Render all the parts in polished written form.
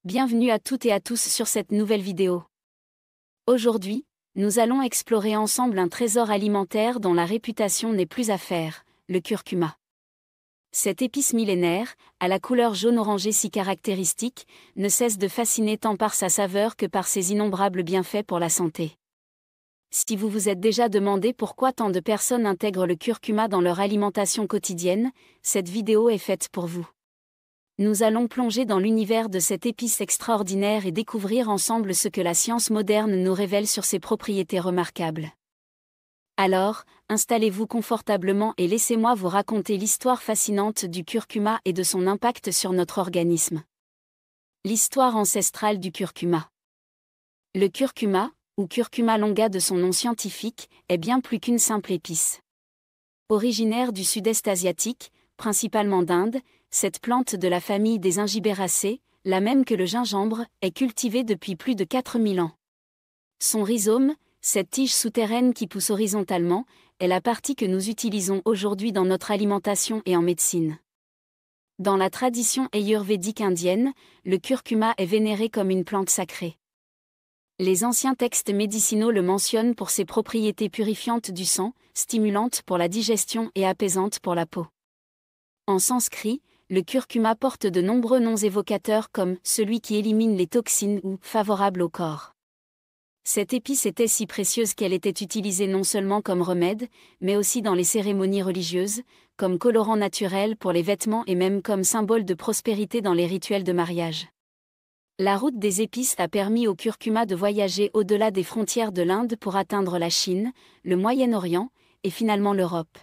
Bienvenue à toutes et à tous sur cette nouvelle vidéo. Aujourd'hui, nous allons explorer ensemble un trésor alimentaire dont la réputation n'est plus à faire, le curcuma. Cette épice millénaire, à la couleur jaune-orangé si caractéristique, ne cesse de fasciner tant par sa saveur que par ses innombrables bienfaits pour la santé. Si vous vous êtes déjà demandé pourquoi tant de personnes intègrent le curcuma dans leur alimentation quotidienne, cette vidéo est faite pour vous. Nous allons plonger dans l'univers de cette épice extraordinaire et découvrir ensemble ce que la science moderne nous révèle sur ses propriétés remarquables. Alors, installez-vous confortablement et laissez-moi vous raconter l'histoire fascinante du curcuma et de son impact sur notre organisme. L'histoire ancestrale du curcuma. Le curcuma, ou curcuma longa de son nom scientifique, est bien plus qu'une simple épice. Originaire du sud-est asiatique, principalement d'Inde, cette plante de la famille des Zingiberaceae, la même que le gingembre, est cultivée depuis plus de 4000 ans. Son rhizome, cette tige souterraine qui pousse horizontalement, est la partie que nous utilisons aujourd'hui dans notre alimentation et en médecine. Dans la tradition ayurvédique indienne, le curcuma est vénéré comme une plante sacrée. Les anciens textes médicinaux le mentionnent pour ses propriétés purifiantes du sang, stimulantes pour la digestion et apaisantes pour la peau. En sanskrit, le curcuma porte de nombreux noms évocateurs comme « celui qui élimine les toxines » ou « favorable au corps ». Cette épice était si précieuse qu'elle était utilisée non seulement comme remède, mais aussi dans les cérémonies religieuses, comme colorant naturel pour les vêtements et même comme symbole de prospérité dans les rituels de mariage. La route des épices a permis au curcuma de voyager au-delà des frontières de l'Inde pour atteindre la Chine, le Moyen-Orient, et finalement l'Europe.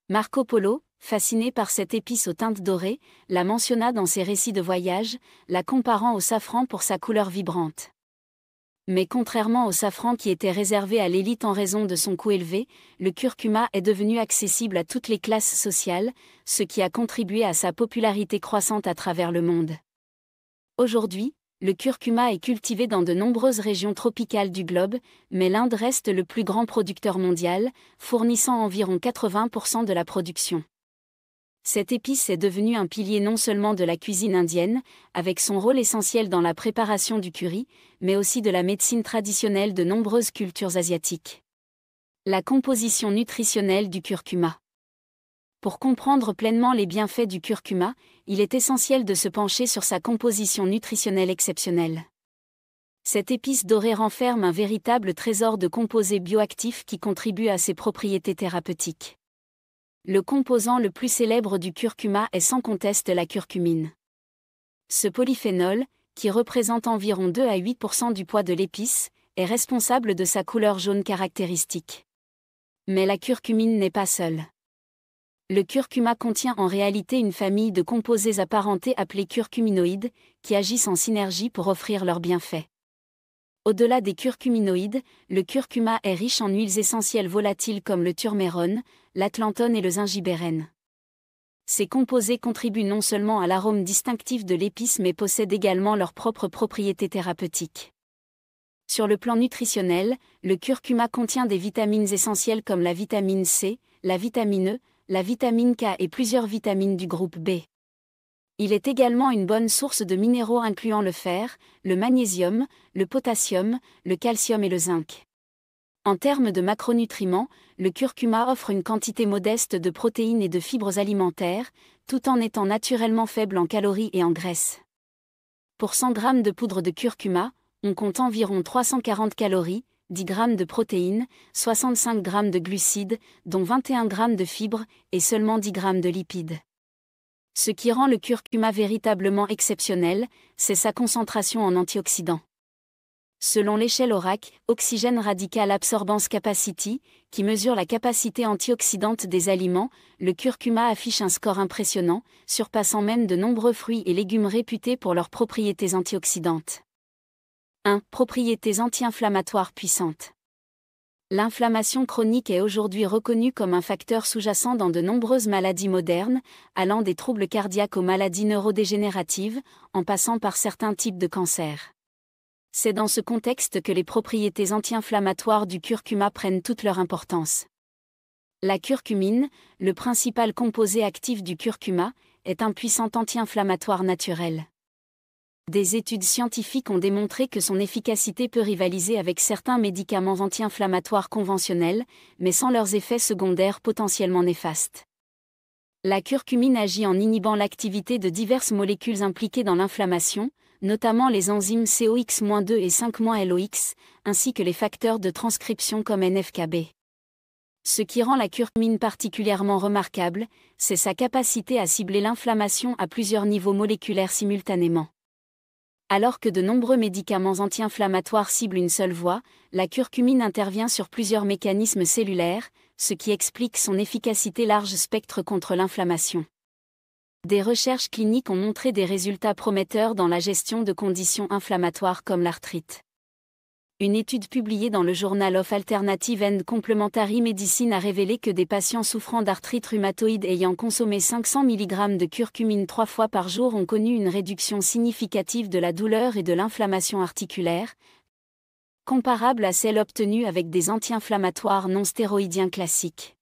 Marco Polo, fasciné par cette épice aux teintes dorées, la mentionna dans ses récits de voyage, la comparant au safran pour sa couleur vibrante. Mais contrairement au safran qui était réservé à l'élite en raison de son coût élevé, le curcuma est devenu accessible à toutes les classes sociales, ce qui a contribué à sa popularité croissante à travers le monde. Aujourd'hui, le curcuma est cultivé dans de nombreuses régions tropicales du globe, mais l'Inde reste le plus grand producteur mondial, fournissant environ 80% de la production. Cette épice est devenue un pilier non seulement de la cuisine indienne, avec son rôle essentiel dans la préparation du curry, mais aussi de la médecine traditionnelle de nombreuses cultures asiatiques. La composition nutritionnelle du curcuma. Pour comprendre pleinement les bienfaits du curcuma, il est essentiel de se pencher sur sa composition nutritionnelle exceptionnelle. Cette épice dorée renferme un véritable trésor de composés bioactifs qui contribuent à ses propriétés thérapeutiques. Le composant le plus célèbre du curcuma est sans conteste la curcumine. Ce polyphénol, qui représente environ 2 à 8% du poids de l'épice, est responsable de sa couleur jaune caractéristique. Mais la curcumine n'est pas seule. Le curcuma contient en réalité une famille de composés apparentés appelés curcuminoïdes, qui agissent en synergie pour offrir leurs bienfaits. Au-delà des curcuminoïdes, le curcuma est riche en huiles essentielles volatiles comme le turmérone, l'atlanthone et le zingibérène. Ces composés contribuent non seulement à l'arôme distinctif de l'épice mais possèdent également leurs propres propriétés thérapeutiques. Sur le plan nutritionnel, le curcuma contient des vitamines essentielles comme la vitamine C, la vitamine E, la vitamine K et plusieurs vitamines du groupe B. Il est également une bonne source de minéraux incluant le fer, le magnésium, le potassium, le calcium et le zinc. En termes de macronutriments, le curcuma offre une quantité modeste de protéines et de fibres alimentaires, tout en étant naturellement faible en calories et en graisses. Pour 100 g de poudre de curcuma, on compte environ 340 calories, 10 g de protéines, 65 g de glucides, dont 21 g de fibres, et seulement 10 g de lipides. Ce qui rend le curcuma véritablement exceptionnel, c'est sa concentration en antioxydants. Selon l'échelle ORAC, Oxygen Radical Absorbance Capacity, qui mesure la capacité antioxydante des aliments, le curcuma affiche un score impressionnant, surpassant même de nombreux fruits et légumes réputés pour leurs propriétés antioxydantes. 1. Propriétés anti-inflammatoires puissantes. L'inflammation chronique est aujourd'hui reconnue comme un facteur sous-jacent dans de nombreuses maladies modernes, allant des troubles cardiaques aux maladies neurodégénératives, en passant par certains types de cancers. C'est dans ce contexte que les propriétés anti-inflammatoires du curcuma prennent toute leur importance. La curcumine, le principal composé actif du curcuma, est un puissant anti-inflammatoire naturel. Des études scientifiques ont démontré que son efficacité peut rivaliser avec certains médicaments anti-inflammatoires conventionnels, mais sans leurs effets secondaires potentiellement néfastes. La curcumine agit en inhibant l'activité de diverses molécules impliquées dans l'inflammation, notamment les enzymes COX-2 et 5-LOX, ainsi que les facteurs de transcription comme NF-κB. Ce qui rend la curcumine particulièrement remarquable, c'est sa capacité à cibler l'inflammation à plusieurs niveaux moléculaires simultanément. Alors que de nombreux médicaments anti-inflammatoires ciblent une seule voie, la curcumine intervient sur plusieurs mécanismes cellulaires, ce qui explique son efficacité large spectre contre l'inflammation. Des recherches cliniques ont montré des résultats prometteurs dans la gestion de conditions inflammatoires comme l'arthrite. Une étude publiée dans le Journal of Alternative and Complementary Medicine a révélé que des patients souffrant d'arthrite rhumatoïde ayant consommé 500 mg de curcumine 3 fois par jour ont connu une réduction significative de la douleur et de l'inflammation articulaire, comparable à celle obtenue avec des anti-inflammatoires non stéroïdiens classiques.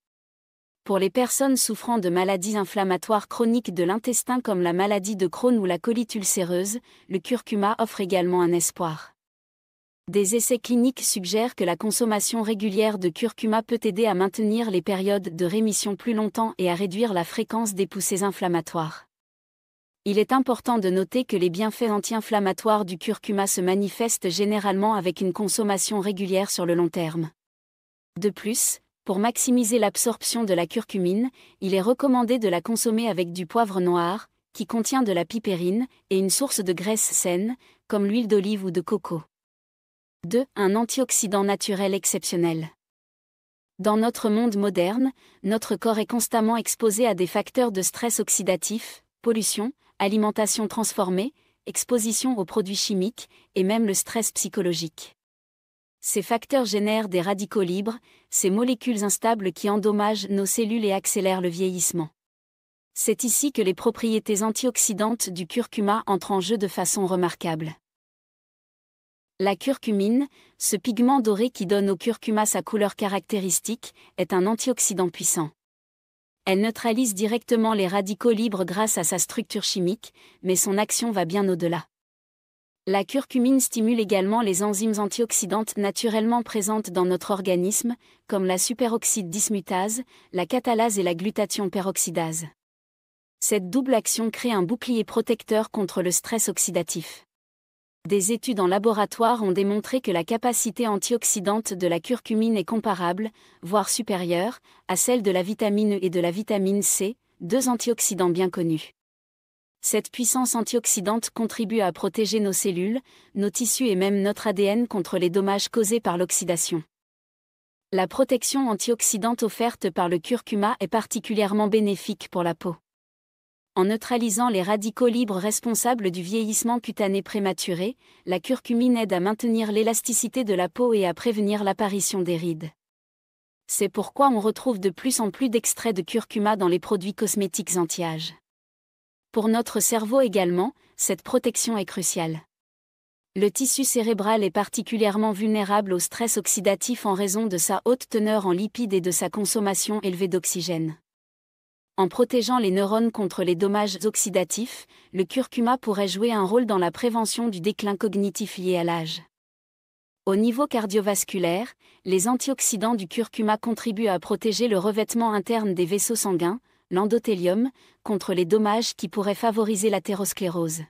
Pour les personnes souffrant de maladies inflammatoires chroniques de l'intestin comme la maladie de Crohn ou la colite ulcéreuse, le curcuma offre également un espoir. Des essais cliniques suggèrent que la consommation régulière de curcuma peut aider à maintenir les périodes de rémission plus longtemps et à réduire la fréquence des poussées inflammatoires. Il est important de noter que les bienfaits anti-inflammatoires du curcuma se manifestent généralement avec une consommation régulière sur le long terme. De plus, pour maximiser l'absorption de la curcumine, il est recommandé de la consommer avec du poivre noir, qui contient de la pipérine, et une source de graisse saine, comme l'huile d'olive ou de coco. 2. Un antioxydant naturel exceptionnel. Dans notre monde moderne, notre corps est constamment exposé à des facteurs de stress oxydatif, pollution, alimentation transformée, exposition aux produits chimiques, et même le stress psychologique. Ces facteurs génèrent des radicaux libres, ces molécules instables qui endommagent nos cellules et accélèrent le vieillissement. C'est ici que les propriétés antioxydantes du curcuma entrent en jeu de façon remarquable. La curcumine, ce pigment doré qui donne au curcuma sa couleur caractéristique, est un antioxydant puissant. Elle neutralise directement les radicaux libres grâce à sa structure chimique, mais son action va bien au-delà. La curcumine stimule également les enzymes antioxydantes naturellement présentes dans notre organisme, comme la superoxyde dismutase, la catalase et la glutathion peroxydase. Cette double action crée un bouclier protecteur contre le stress oxydatif. Des études en laboratoire ont démontré que la capacité antioxydante de la curcumine est comparable, voire supérieure, à celle de la vitamine E et de la vitamine C, deux antioxydants bien connus. Cette puissance antioxydante contribue à protéger nos cellules, nos tissus et même notre ADN contre les dommages causés par l'oxydation. La protection antioxydante offerte par le curcuma est particulièrement bénéfique pour la peau. En neutralisant les radicaux libres responsables du vieillissement cutané prématuré, la curcumine aide à maintenir l'élasticité de la peau et à prévenir l'apparition des rides. C'est pourquoi on retrouve de plus en plus d'extraits de curcuma dans les produits cosmétiques anti-âge. Pour notre cerveau également, cette protection est cruciale. Le tissu cérébral est particulièrement vulnérable au stress oxydatif en raison de sa haute teneur en lipides et de sa consommation élevée d'oxygène. En protégeant les neurones contre les dommages oxydatifs, le curcuma pourrait jouer un rôle dans la prévention du déclin cognitif lié à l'âge. Au niveau cardiovasculaire, les antioxydants du curcuma contribuent à protéger le revêtement interne des vaisseaux sanguins, l'endothélium, contre les dommages qui pourraient favoriser l'athérosclérose.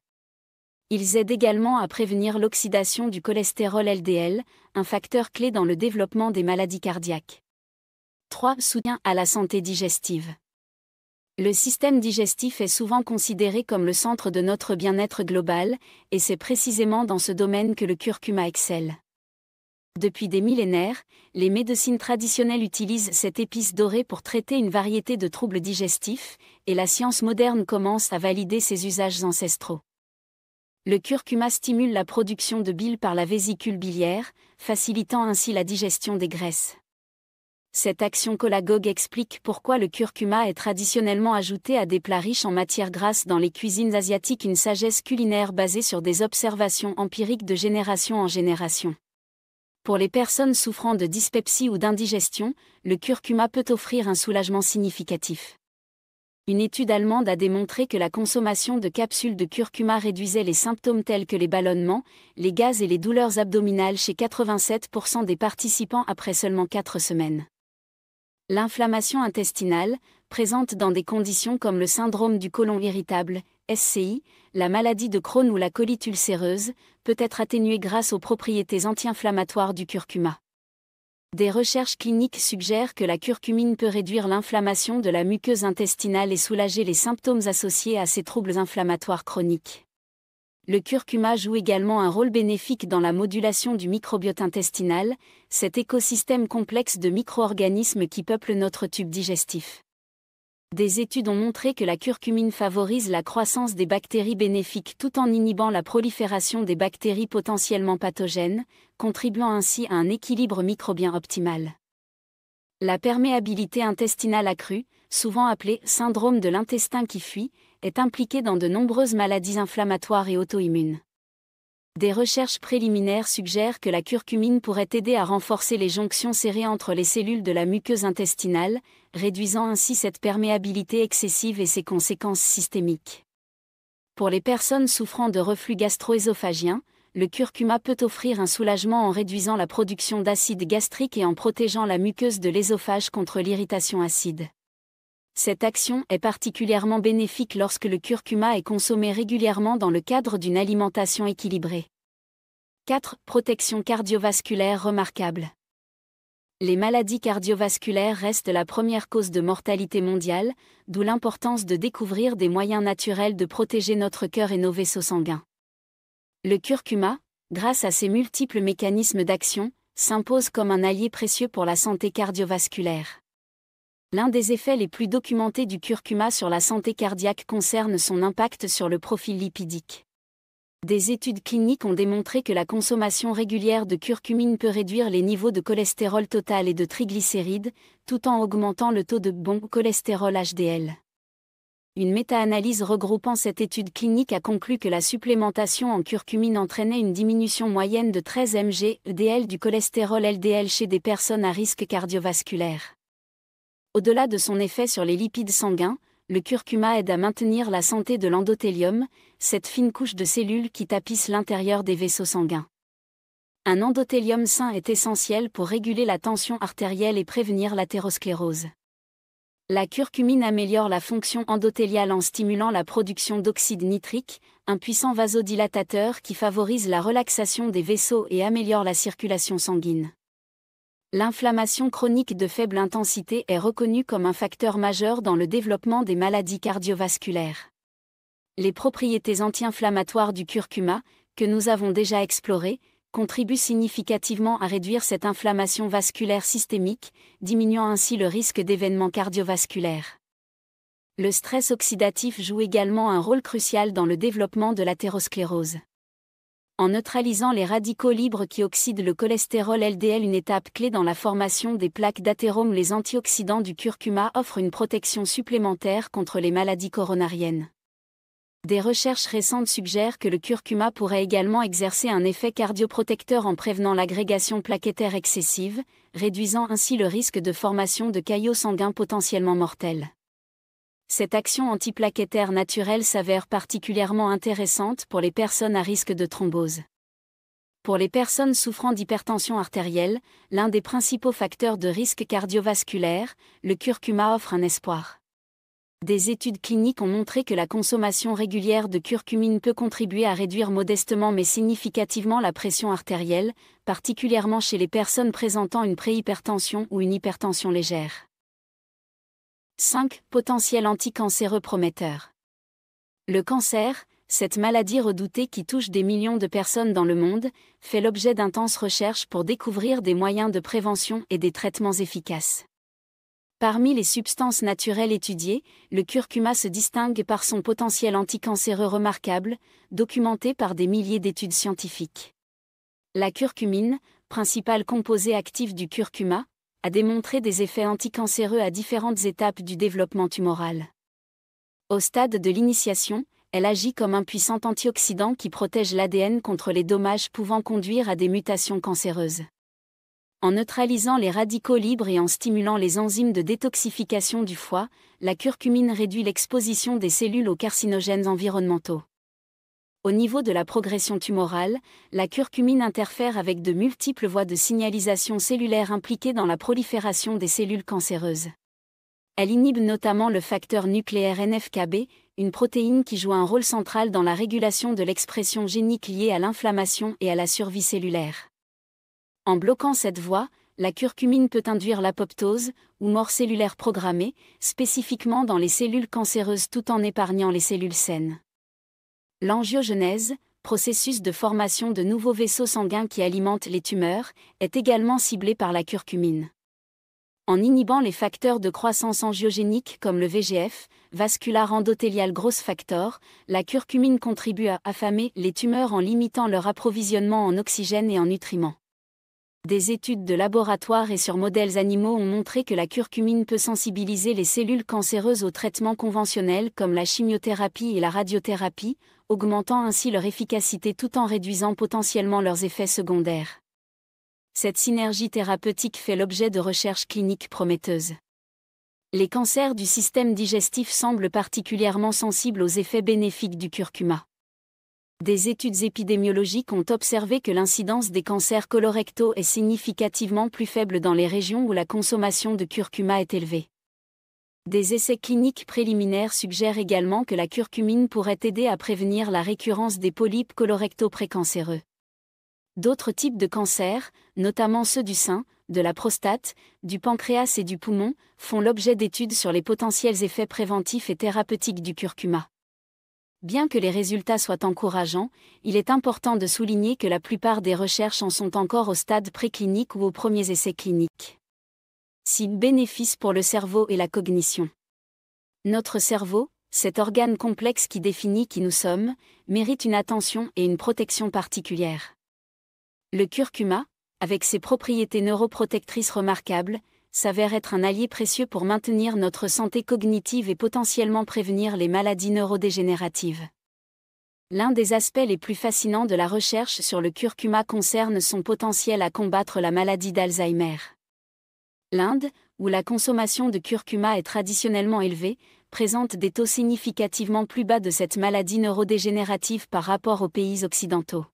Ils aident également à prévenir l'oxydation du cholestérol LDL, un facteur clé dans le développement des maladies cardiaques. 3. Soutien à la santé digestive. Le système digestif est souvent considéré comme le centre de notre bien-être global, et c'est précisément dans ce domaine que le curcuma excelle. Depuis des millénaires, les médecines traditionnelles utilisent cette épice dorée pour traiter une variété de troubles digestifs, et la science moderne commence à valider ses usages ancestraux. Le curcuma stimule la production de bile par la vésicule biliaire, facilitant ainsi la digestion des graisses. Cette action cholagogue explique pourquoi le curcuma est traditionnellement ajouté à des plats riches en matières grasses dans les cuisines asiatiques, une sagesse culinaire basée sur des observations empiriques de génération en génération. Pour les personnes souffrant de dyspepsie ou d'indigestion, le curcuma peut offrir un soulagement significatif. Une étude allemande a démontré que la consommation de capsules de curcuma réduisait les symptômes tels que les ballonnements, les gaz et les douleurs abdominales chez 87% des participants après seulement 4 semaines. L'inflammation intestinale, présente dans des conditions comme le syndrome du côlon irritable, SCI, la maladie de Crohn ou la colite ulcéreuse, peut être atténuée grâce aux propriétés anti-inflammatoires du curcuma. Des recherches cliniques suggèrent que la curcumine peut réduire l'inflammation de la muqueuse intestinale et soulager les symptômes associés à ces troubles inflammatoires chroniques. Le curcuma joue également un rôle bénéfique dans la modulation du microbiote intestinal, cet écosystème complexe de micro-organismes qui peuplent notre tube digestif. Des études ont montré que la curcumine favorise la croissance des bactéries bénéfiques tout en inhibant la prolifération des bactéries potentiellement pathogènes, contribuant ainsi à un équilibre microbien optimal. La perméabilité intestinale accrue, souvent appelée syndrome de l'intestin qui fuit, est impliquée dans de nombreuses maladies inflammatoires et auto-immunes. Des recherches préliminaires suggèrent que la curcumine pourrait aider à renforcer les jonctions serrées entre les cellules de la muqueuse intestinale, réduisant ainsi cette perméabilité excessive et ses conséquences systémiques. Pour les personnes souffrant de reflux gastro-œsophagien, le curcuma peut offrir un soulagement en réduisant la production d'acide gastrique et en protégeant la muqueuse de l'œsophage contre l'irritation acide. Cette action est particulièrement bénéfique lorsque le curcuma est consommé régulièrement dans le cadre d'une alimentation équilibrée. 4. Protection cardiovasculaire remarquable. Les maladies cardiovasculaires restent la première cause de mortalité mondiale, d'où l'importance de découvrir des moyens naturels de protéger notre cœur et nos vaisseaux sanguins. Le curcuma, grâce à ses multiples mécanismes d'action, s'impose comme un allié précieux pour la santé cardiovasculaire. L'un des effets les plus documentés du curcuma sur la santé cardiaque concerne son impact sur le profil lipidique. Des études cliniques ont démontré que la consommation régulière de curcumine peut réduire les niveaux de cholestérol total et de triglycérides, tout en augmentant le taux de bon cholestérol HDL. Une méta-analyse regroupant cette étude clinique a conclu que la supplémentation en curcumine entraînait une diminution moyenne de 13 mg/dl du cholestérol LDL chez des personnes à risque cardiovasculaire. Au-delà de son effet sur les lipides sanguins, le curcuma aide à maintenir la santé de l'endothélium, cette fine couche de cellules qui tapissent l'intérieur des vaisseaux sanguins. Un endothélium sain est essentiel pour réguler la tension artérielle et prévenir l'athérosclérose. La curcumine améliore la fonction endothéliale en stimulant la production d'oxyde nitrique, un puissant vasodilatateur qui favorise la relaxation des vaisseaux et améliore la circulation sanguine. L'inflammation chronique de faible intensité est reconnue comme un facteur majeur dans le développement des maladies cardiovasculaires. Les propriétés anti-inflammatoires du curcuma, que nous avons déjà explorées, contribuent significativement à réduire cette inflammation vasculaire systémique, diminuant ainsi le risque d'événements cardiovasculaires. Le stress oxydatif joue également un rôle crucial dans le développement de l'athérosclérose. En neutralisant les radicaux libres qui oxydent le cholestérol LDL, une étape clé dans la formation des plaques d'athérome, les antioxydants du curcuma offrent une protection supplémentaire contre les maladies coronariennes. Des recherches récentes suggèrent que le curcuma pourrait également exercer un effet cardioprotecteur en prévenant l'agrégation plaquettaire excessive, réduisant ainsi le risque de formation de caillots sanguins potentiellement mortels. Cette action antiplaquettaire naturelle s'avère particulièrement intéressante pour les personnes à risque de thrombose. Pour les personnes souffrant d'hypertension artérielle, l'un des principaux facteurs de risque cardiovasculaire, le curcuma offre un espoir. Des études cliniques ont montré que la consommation régulière de curcumine peut contribuer à réduire modestement mais significativement la pression artérielle, particulièrement chez les personnes présentant une préhypertension ou une hypertension légère. 5. Potentiel anticancéreux prometteur. Le cancer, cette maladie redoutée qui touche des millions de personnes dans le monde, fait l'objet d'intenses recherches pour découvrir des moyens de prévention et des traitements efficaces. Parmi les substances naturelles étudiées, le curcuma se distingue par son potentiel anticancéreux remarquable, documenté par des milliers d'études scientifiques. La curcumine, principal composé actif du curcuma, a démontré des effets anticancéreux à différentes étapes du développement tumoral. Au stade de l'initiation, elle agit comme un puissant antioxydant qui protège l'ADN contre les dommages pouvant conduire à des mutations cancéreuses. En neutralisant les radicaux libres et en stimulant les enzymes de détoxification du foie, la curcumine réduit l'exposition des cellules aux carcinogènes environnementaux. Au niveau de la progression tumorale, la curcumine interfère avec de multiples voies de signalisation cellulaire impliquées dans la prolifération des cellules cancéreuses. Elle inhibe notamment le facteur nucléaire NF-κB, une protéine qui joue un rôle central dans la régulation de l'expression génique liée à l'inflammation et à la survie cellulaire. En bloquant cette voie, la curcumine peut induire l'apoptose, ou mort cellulaire programmée, spécifiquement dans les cellules cancéreuses tout en épargnant les cellules saines. L'angiogenèse, processus de formation de nouveaux vaisseaux sanguins qui alimentent les tumeurs, est également ciblé par la curcumine. En inhibant les facteurs de croissance angiogénique comme le VEGF, Vascular Endothelial Growth Factor, la curcumine contribue à affamer les tumeurs en limitant leur approvisionnement en oxygène et en nutriments. Des études de laboratoire et sur modèles animaux ont montré que la curcumine peut sensibiliser les cellules cancéreuses aux traitements conventionnels comme la chimiothérapie et la radiothérapie, augmentant ainsi leur efficacité tout en réduisant potentiellement leurs effets secondaires. Cette synergie thérapeutique fait l'objet de recherches cliniques prometteuses. Les cancers du système digestif semblent particulièrement sensibles aux effets bénéfiques du curcuma. Des études épidémiologiques ont observé que l'incidence des cancers colorectaux est significativement plus faible dans les régions où la consommation de curcuma est élevée. Des essais cliniques préliminaires suggèrent également que la curcumine pourrait aider à prévenir la récurrence des polypes colorectaux précancéreux. D'autres types de cancers, notamment ceux du sein, de la prostate, du pancréas et du poumon, font l'objet d'études sur les potentiels effets préventifs et thérapeutiques du curcuma. Bien que les résultats soient encourageants, il est important de souligner que la plupart des recherches en sont encore au stade préclinique ou aux premiers essais cliniques. 6 bénéfices pour le cerveau et la cognition. Notre cerveau, cet organe complexe qui définit qui nous sommes, mérite une attention et une protection particulières. Le curcuma, avec ses propriétés neuroprotectrices remarquables, s'avère être un allié précieux pour maintenir notre santé cognitive et potentiellement prévenir les maladies neurodégénératives. L'un des aspects les plus fascinants de la recherche sur le curcuma concerne son potentiel à combattre la maladie d'Alzheimer. L'Inde, où la consommation de curcuma est traditionnellement élevée, présente des taux significativement plus bas de cette maladie neurodégénérative par rapport aux pays occidentaux.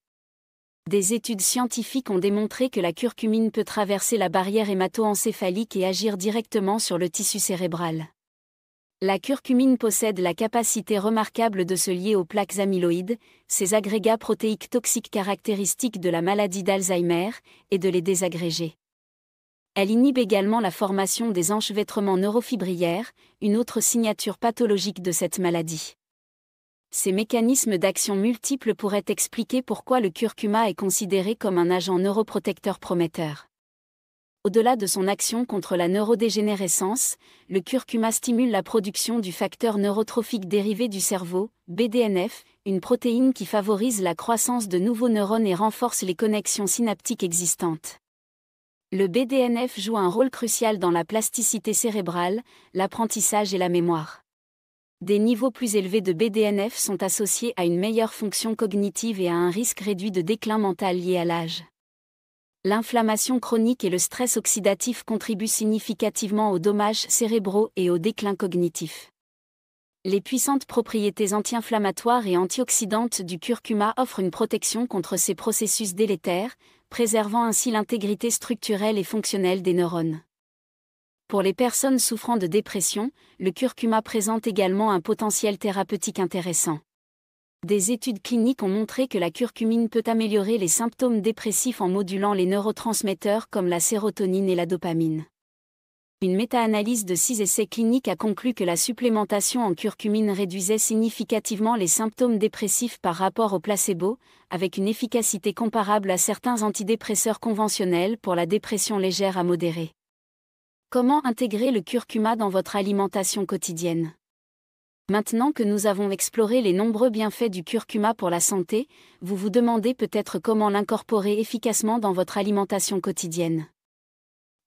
Des études scientifiques ont démontré que la curcumine peut traverser la barrière hémato-encéphalique et agir directement sur le tissu cérébral. La curcumine possède la capacité remarquable de se lier aux plaques amyloïdes, ces agrégats protéiques toxiques caractéristiques de la maladie d'Alzheimer, et de les désagréger. Elle inhibe également la formation des enchevêtrements neurofibrillaires, une autre signature pathologique de cette maladie. Ces mécanismes d'action multiples pourraient expliquer pourquoi le curcuma est considéré comme un agent neuroprotecteur prometteur. Au-delà de son action contre la neurodégénérescence, le curcuma stimule la production du facteur neurotrophique dérivé du cerveau, BDNF, une protéine qui favorise la croissance de nouveaux neurones et renforce les connexions synaptiques existantes. Le BDNF joue un rôle crucial dans la plasticité cérébrale, l'apprentissage et la mémoire. Des niveaux plus élevés de BDNF sont associés à une meilleure fonction cognitive et à un risque réduit de déclin mental lié à l'âge. L'inflammation chronique et le stress oxydatif contribuent significativement aux dommages cérébraux et au déclin cognitif. Les puissantes propriétés anti-inflammatoires et antioxydantes du curcuma offrent une protection contre ces processus délétères, préservant ainsi l'intégrité structurelle et fonctionnelle des neurones. Pour les personnes souffrant de dépression, le curcuma présente également un potentiel thérapeutique intéressant. Des études cliniques ont montré que la curcumine peut améliorer les symptômes dépressifs en modulant les neurotransmetteurs comme la sérotonine et la dopamine. Une méta-analyse de 6 essais cliniques a conclu que la supplémentation en curcumine réduisait significativement les symptômes dépressifs par rapport au placebo, avec une efficacité comparable à certains antidépresseurs conventionnels pour la dépression légère à modérée. Comment intégrer le curcuma dans votre alimentation quotidienne ? Maintenant que nous avons exploré les nombreux bienfaits du curcuma pour la santé, vous vous demandez peut-être comment l'incorporer efficacement dans votre alimentation quotidienne.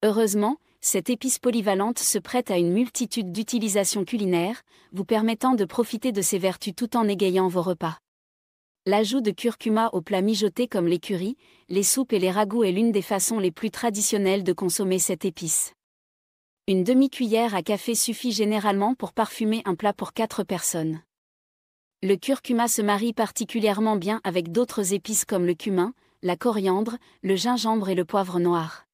Heureusement, cette épice polyvalente se prête à une multitude d'utilisations culinaires, vous permettant de profiter de ses vertus tout en égayant vos repas. L'ajout de curcuma aux plats mijotés comme les currys, les soupes et les ragoûts est l'une des façons les plus traditionnelles de consommer cette épice. Une demi-cuillère à café suffit généralement pour parfumer un plat pour 4 personnes. Le curcuma se marie particulièrement bien avec d'autres épices comme le cumin, la coriandre, le gingembre et le poivre noir.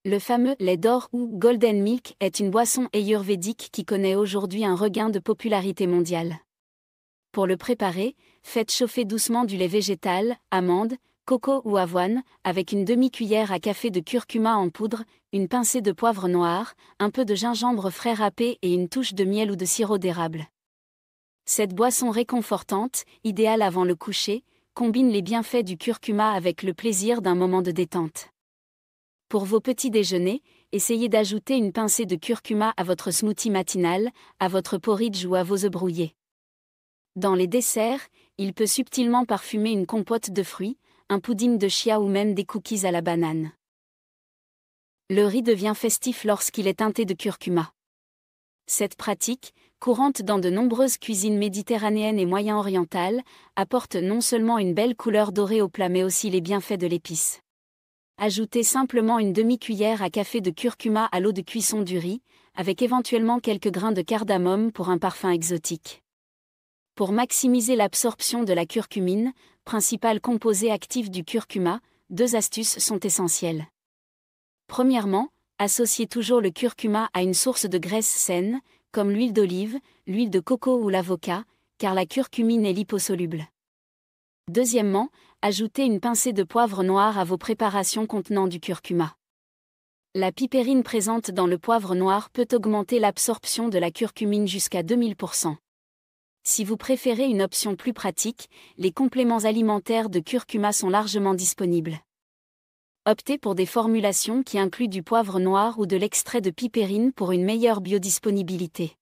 Le fameux lait d'or ou golden milk est une boisson ayurvédique qui connaît aujourd'hui un regain de popularité mondiale. Pour le préparer, faites chauffer doucement du lait végétal, amandes, coco ou avoine, avec une demi-cuillère à café de curcuma en poudre, une pincée de poivre noir, un peu de gingembre frais râpé et une touche de miel ou de sirop d'érable. Cette boisson réconfortante, idéale avant le coucher, combine les bienfaits du curcuma avec le plaisir d'un moment de détente. Pour vos petits déjeuners, essayez d'ajouter une pincée de curcuma à votre smoothie matinal, à votre porridge ou à vos œufs brouillés. Dans les desserts, il peut subtilement parfumer une compote de fruits, un pudding de chia ou même des cookies à la banane. Le riz devient festif lorsqu'il est teinté de curcuma. Cette pratique, courante dans de nombreuses cuisines méditerranéennes et moyen-orientales, apporte non seulement une belle couleur dorée au plat mais aussi les bienfaits de l'épice. Ajoutez simplement une demi-cuillère à café de curcuma à l'eau de cuisson du riz, avec éventuellement quelques grains de cardamome pour un parfum exotique. Pour maximiser l'absorption de la curcumine, principal composé actif du curcuma, 2 astuces sont essentielles. Premièrement, associez toujours le curcuma à une source de graisse saine, comme l'huile d'olive, l'huile de coco ou l'avocat, car la curcumine est liposoluble. Deuxièmement, ajoutez une pincée de poivre noir à vos préparations contenant du curcuma. La pipérine présente dans le poivre noir peut augmenter l'absorption de la curcumine jusqu'à 2000%. Si vous préférez une option plus pratique, les compléments alimentaires de curcuma sont largement disponibles. Optez pour des formulations qui incluent du poivre noir ou de l'extrait de pipérine pour une meilleure biodisponibilité.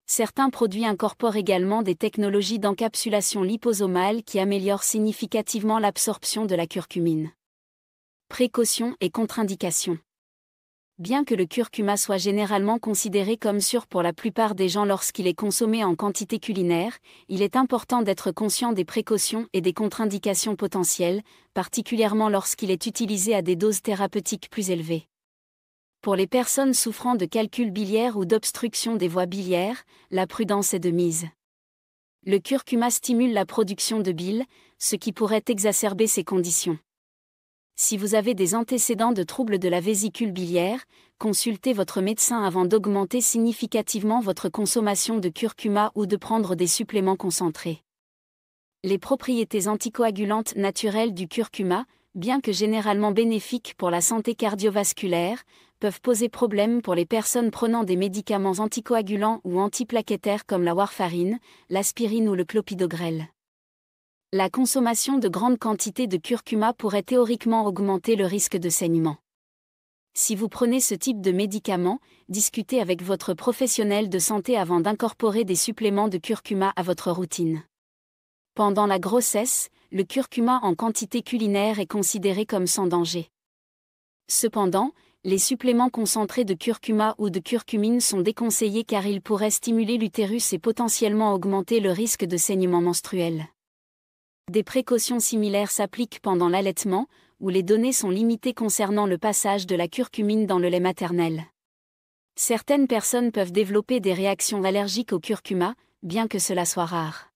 Certains produits incorporent également des technologies d'encapsulation liposomale qui améliorent significativement l'absorption de la curcumine. Précautions et contre-indications. Bien que le curcuma soit généralement considéré comme sûr pour la plupart des gens lorsqu'il est consommé en quantité culinaire, il est important d'être conscient des précautions et des contre-indications potentielles, particulièrement lorsqu'il est utilisé à des doses thérapeutiques plus élevées. Pour les personnes souffrant de calcul biliaire ou d'obstruction des voies biliaires, la prudence est de mise. Le curcuma stimule la production de bile, ce qui pourrait exacerber ces conditions. Si vous avez des antécédents de troubles de la vésicule biliaire, consultez votre médecin avant d'augmenter significativement votre consommation de curcuma ou de prendre des suppléments concentrés. Les propriétés anticoagulantes naturelles du curcuma, bien que généralement bénéfiques pour la santé cardiovasculaire, peuvent poser problème pour les personnes prenant des médicaments anticoagulants ou antiplaquettaires comme la warfarine, l'aspirine ou le clopidogrel. La consommation de grandes quantités de curcuma pourrait théoriquement augmenter le risque de saignement. Si vous prenez ce type de médicament, discutez avec votre professionnel de santé avant d'incorporer des suppléments de curcuma à votre routine. Pendant la grossesse, le curcuma en quantité culinaire est considéré comme sans danger. Cependant, les suppléments concentrés de curcuma ou de curcumine sont déconseillés car ils pourraient stimuler l'utérus et potentiellement augmenter le risque de saignement menstruel. Des précautions similaires s'appliquent pendant l'allaitement, où les données sont limitées concernant le passage de la curcumine dans le lait maternel. Certaines personnes peuvent développer des réactions allergiques au curcuma, bien que cela soit rare.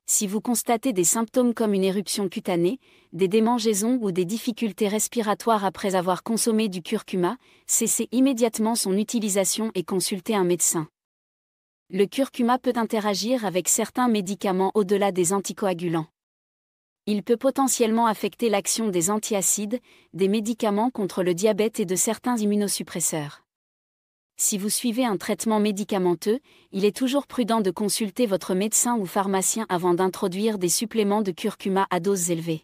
Si vous constatez des symptômes comme une éruption cutanée, des démangeaisons ou des difficultés respiratoires après avoir consommé du curcuma, cessez immédiatement son utilisation et consultez un médecin. Le curcuma peut interagir avec certains médicaments au-delà des anticoagulants. Il peut potentiellement affecter l'action des antiacides, des médicaments contre le diabète et de certains immunosuppresseurs. Si vous suivez un traitement médicamenteux, il est toujours prudent de consulter votre médecin ou pharmacien avant d'introduire des suppléments de curcuma à doses élevées.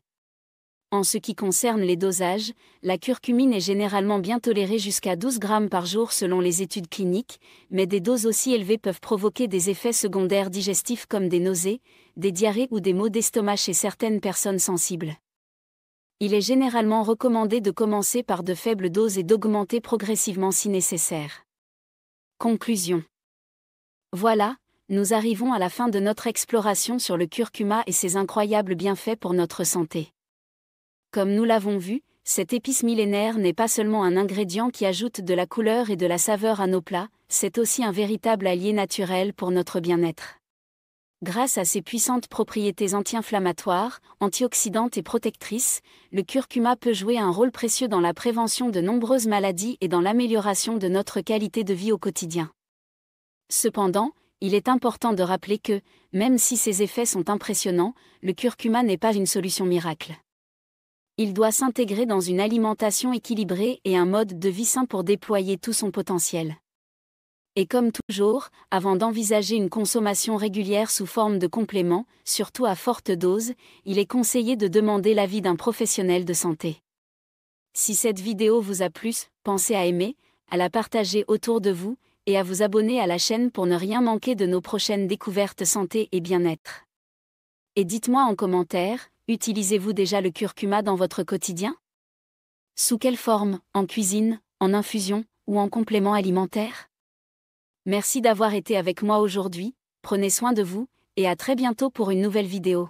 En ce qui concerne les dosages, la curcumine est généralement bien tolérée jusqu'à 12 grammes par jour selon les études cliniques, mais des doses aussi élevées peuvent provoquer des effets secondaires digestifs comme des nausées, des diarrhées ou des maux d'estomac chez certaines personnes sensibles. Il est généralement recommandé de commencer par de faibles doses et d'augmenter progressivement si nécessaire. Conclusion. Voilà, nous arrivons à la fin de notre exploration sur le curcuma et ses incroyables bienfaits pour notre santé. Comme nous l'avons vu, cette épice millénaire n'est pas seulement un ingrédient qui ajoute de la couleur et de la saveur à nos plats, c'est aussi un véritable allié naturel pour notre bien-être. Grâce à ses puissantes propriétés anti-inflammatoires, antioxydantes et protectrices, le curcuma peut jouer un rôle précieux dans la prévention de nombreuses maladies et dans l'amélioration de notre qualité de vie au quotidien. Cependant, il est important de rappeler que, même si ses effets sont impressionnants, le curcuma n'est pas une solution miracle. Il doit s'intégrer dans une alimentation équilibrée et un mode de vie sain pour déployer tout son potentiel. Et comme toujours, avant d'envisager une consommation régulière sous forme de complément, surtout à forte dose, il est conseillé de demander l'avis d'un professionnel de santé. Si cette vidéo vous a plu, pensez à aimer, à la partager autour de vous, et à vous abonner à la chaîne pour ne rien manquer de nos prochaines découvertes santé et bien-être. Et dites-moi en commentaire, utilisez-vous déjà le curcuma dans votre quotidien? Sous quelle forme, en cuisine, en infusion, ou en complément alimentaire? Merci d'avoir été avec moi aujourd'hui, prenez soin de vous, et à très bientôt pour une nouvelle vidéo.